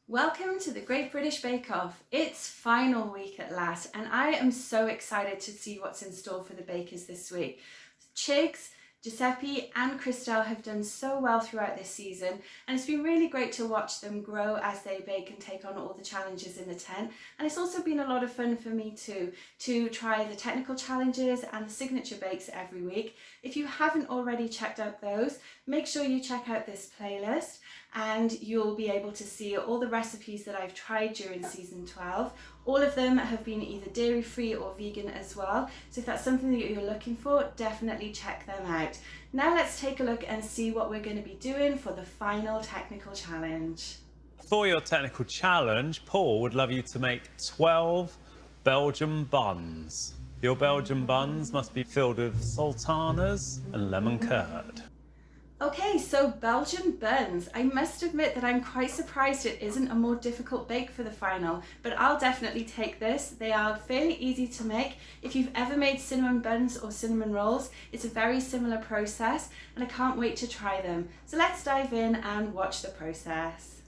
Welcome to the Great British Bake Off. It's final week at last, and I am so excited to see what's in store for the bakers this week. Chigs, Giuseppe and Christelle have done so well throughout this season, and it's been really great to watch them grow as they bake and take on all the challenges in the tent. And it's also been a lot of fun for me too, to try the technical challenges and the signature bakes every week. If you haven't already checked out those, make sure you check out this playlist and you'll be able to see all the recipes that I've tried during season 12. All of them have been either dairy free or vegan as well, so if that's something that you're looking for, definitely check them out. Now let's take a look and see what we're going to be doing for the final technical challenge. For your technical challenge, Paul would love you to make 12 Belgian buns. Your Belgian buns must be filled with sultanas and lemon curd. Okay, so Belgian buns. I must admit that I'm quite surprised it isn't a more difficult bake for the final, but I'll definitely take this. They are fairly easy to make. If you've ever made cinnamon buns or cinnamon rolls, it's a very similar process, and I can't wait to try them. So let's dive in and watch the process.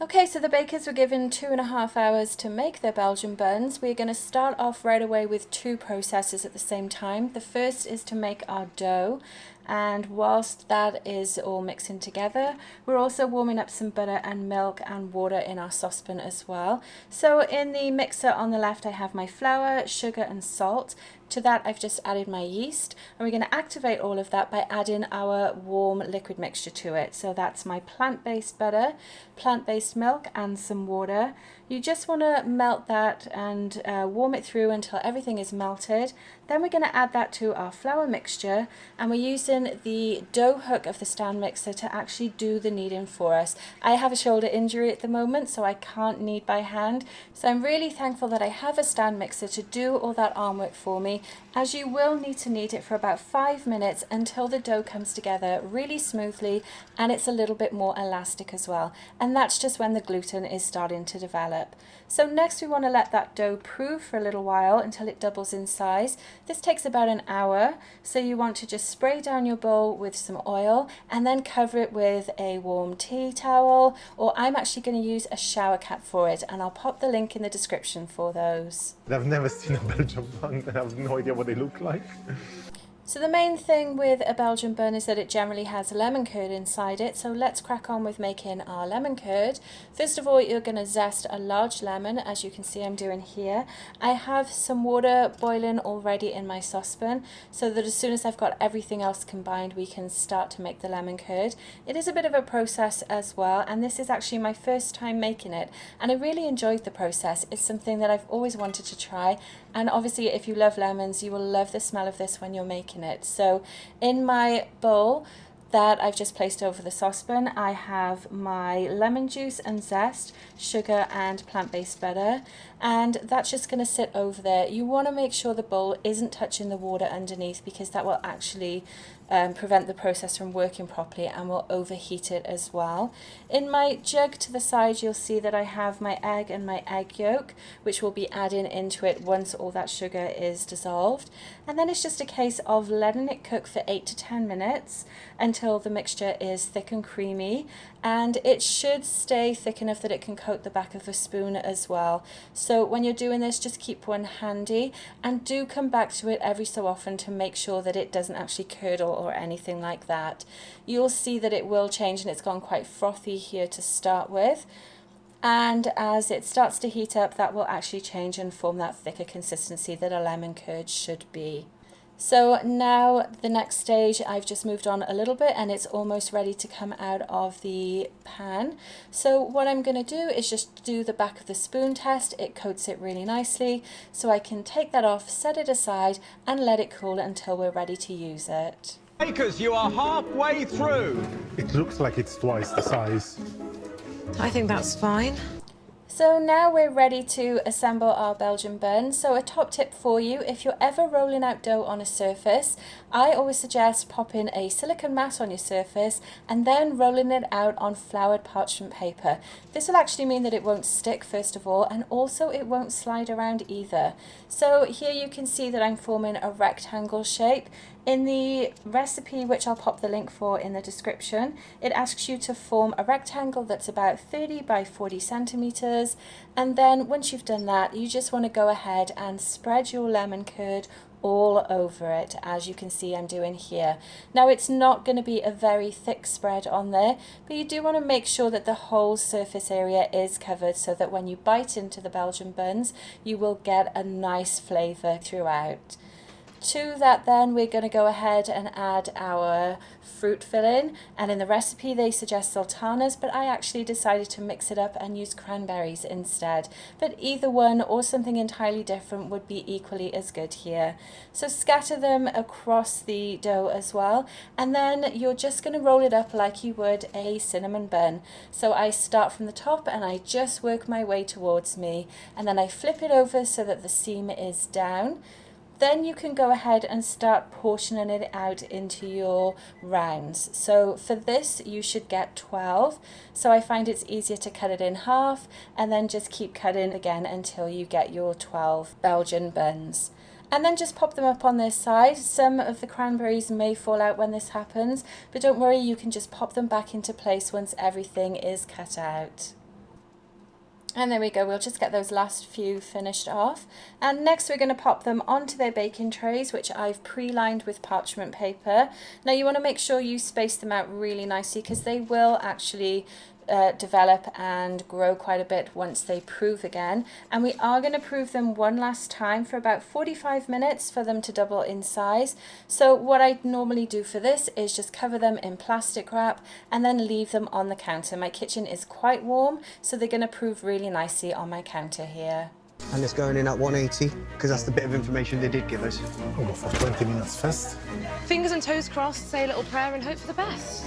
Okay, so the bakers were given 2.5 hours to make their Belgian buns. We're going to start off right away with two processes at the same time. The first is to make our dough, and whilst that is all mixing together, we're also warming up some butter and milk and water in our saucepan as well. So in the mixer on the left I have my flour, sugar and salt. To that I've just added my yeast, and we're going to activate all of that by adding our warm liquid mixture to it. So that's my plant-based butter, plant-based milk and some water. You just want to melt that and warm it through until everything is melted. Then we're going to add that to our flour mixture, and we're using the dough hook of the stand mixer to actually do the kneading for us. I have a shoulder injury at the moment, so I can't knead by hand, so I'm really thankful that I have a stand mixer to do all that arm work for me, as you will need to knead it for about 5 minutes until the dough comes together really smoothly and it's a little bit more elastic as well, and that's just when the gluten is starting to develop. So next we want to let that dough prove for a little while until it doubles in size. This takes about an hour, so you want to just spray down your bowl with some oil and then cover it with a warm tea towel, or I'm actually going to use a shower cap for it, and I'll pop the link in the description for those. I've never seen a Belgian bun and I have no idea what they look like. So the main thing with a Belgian bun is that it generally has lemon curd inside it, so let's crack on with making our lemon curd. First of all, you're going to zest a large lemon, as you can see I'm doing here. I have some water boiling already in my saucepan, so that as soon as I've got everything else combined, we can start to make the lemon curd. It is a bit of a process as well, and this is actually my first time making it, and I really enjoyed the process. It's something that I've always wanted to try, and obviously if you love lemons, you will love the smell of this when you're making it. So in my bowl that I've just placed over the saucepan, I have my lemon juice and zest, sugar and plant-based butter, and that's just going to sit over there. You want to make sure the bowl isn't touching the water underneath, because that will actually prevent the process from working properly and will overheat it as well. In my jug to the side, you'll see that I have my egg and my egg yolk, which will be adding into it once all that sugar is dissolved. And then it's just a case of letting it cook for 8 to 10 minutes until the mixture is thick and creamy, and it should stay thick enough that it can coat the back of the spoon as well. So when you're doing this, just keep one handy and do come back to it every so often to make sure that it doesn't actually curdle or anything like that. You'll see that it will change, and it's gone quite frothy here to start with, and as it starts to heat up, that will actually change and form that thicker consistency that a lemon curd should be. So now the next stage, I've just moved on a little bit and it's almost ready to come out of the pan. So what I'm going to do is just do the back of the spoon test. It coats it really nicely, so I can take that off, set it aside and let it cool until we're ready to use it. Bakers, you are halfway through. It looks like it's twice the size. I think that's fine. So now we're ready to assemble our Belgian bun. So a top tip for you, if you're ever rolling out dough on a surface, I always suggest popping a silicone mat on your surface and then rolling it out on floured parchment paper. This will actually mean that it won't stick, first of all, and also it won't slide around either. So here you can see that I'm forming a rectangle shape. In the recipe, which I'll pop the link for in the description, it asks you to form a rectangle that's about 30 by 40 centimeters. And then once you've done that, you just want to go ahead and spread your lemon curd all over it, as you can see I'm doing here. Now it's not going to be a very thick spread on there, but you do want to make sure that the whole surface area is covered so that when you bite into the Belgian buns, you will get a nice flavour throughout. To that then we're going to go ahead and add our fruit filling, and in the recipe they suggest sultanas, but I actually decided to mix it up and use cranberries instead. But either one or something entirely different would be equally as good here. So scatter them across the dough as well, and then you're just going to roll it up like you would a cinnamon bun. So I start from the top and I just work my way towards me, and then I flip it over so that the seam is down. Then you can go ahead and start portioning it out into your rounds. So for this you should get 12. So I find it's easier to cut it in half and then just keep cutting again until you get your 12 Belgian buns. And then just pop them up on this side. Some of the cranberries may fall out when this happens, but don't worry, you can just pop them back into place once everything is cut out. And there we go, we'll just get those last few finished off. And next we're going to pop them onto their baking trays, which I've pre-lined with parchment paper. Now you want to make sure you space them out really nicely because they will actually develop and grow quite a bit once they prove again. And we are going to prove them one last time for about 45 minutes for them to double in size. So what I normally do for this is just cover them in plastic wrap and then leave them on the counter. My kitchen is quite warm, so they're going to prove really nicely on my counter here. And it's going in at 180 because that's the bit of information they did give us. I'll go for 20 minutes first. Fingers and toes crossed, say a little prayer and hope for the best.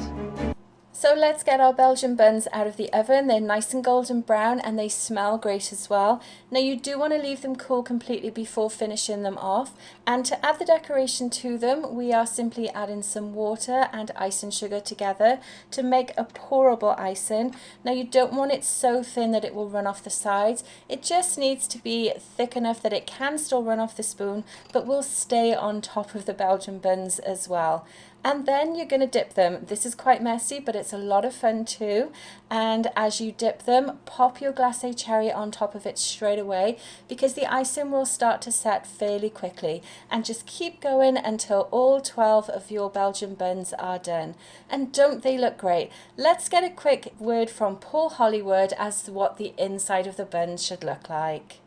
So let's get our Belgian buns out of the oven. They're nice and golden brown and they smell great as well. Now you do want to leave them cool completely before finishing them off. And to add the decoration to them, we are simply adding some water and icing sugar together to make a pourable icing. Now you don't want it so thin that it will run off the sides. It just needs to be thick enough that it can still run off the spoon, but will stay on top of the Belgian buns as well. And then you're going to dip them. This is quite messy, but it's a lot of fun too. And as you dip them, pop your glacé cherry on top of it straight away because the icing will start to set fairly quickly. And just keep going until all 12 of your Belgian buns are done. And don't they look great? Let's get a quick word from Paul Hollywood as to what the inside of the buns should look like.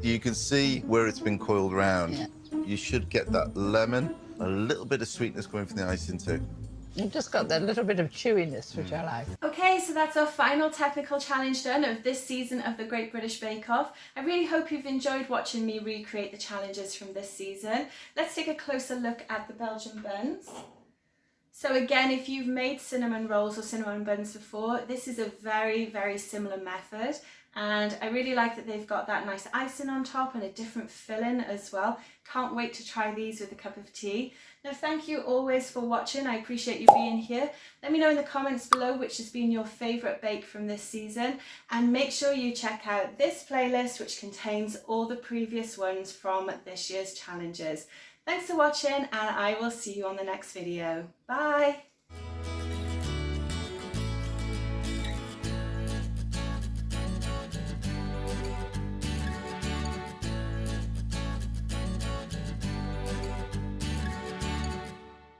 You can see where it's been coiled round. Yeah. You should get that lemon, a little bit of sweetness going from the icing too. You've just got that little bit of chewiness, which I like. Okay, so that's our final technical challenge done of this season of the Great British Bake Off. I really hope you've enjoyed watching me recreate the challenges from this season. Let's take a closer look at the Belgian buns. So again, if you've made cinnamon rolls or cinnamon buns before, this is a very, very similar method. And I really like that they've got that nice icing on top and a different filling as well. Can't wait to try these with a cup of tea. Now, thank you always for watching. I appreciate you being here. Let me know in the comments below which has been your favourite bake from this season. And make sure you check out this playlist, which contains all the previous ones from this year's challenges. Thanks for watching, and I will see you on the next video. Bye!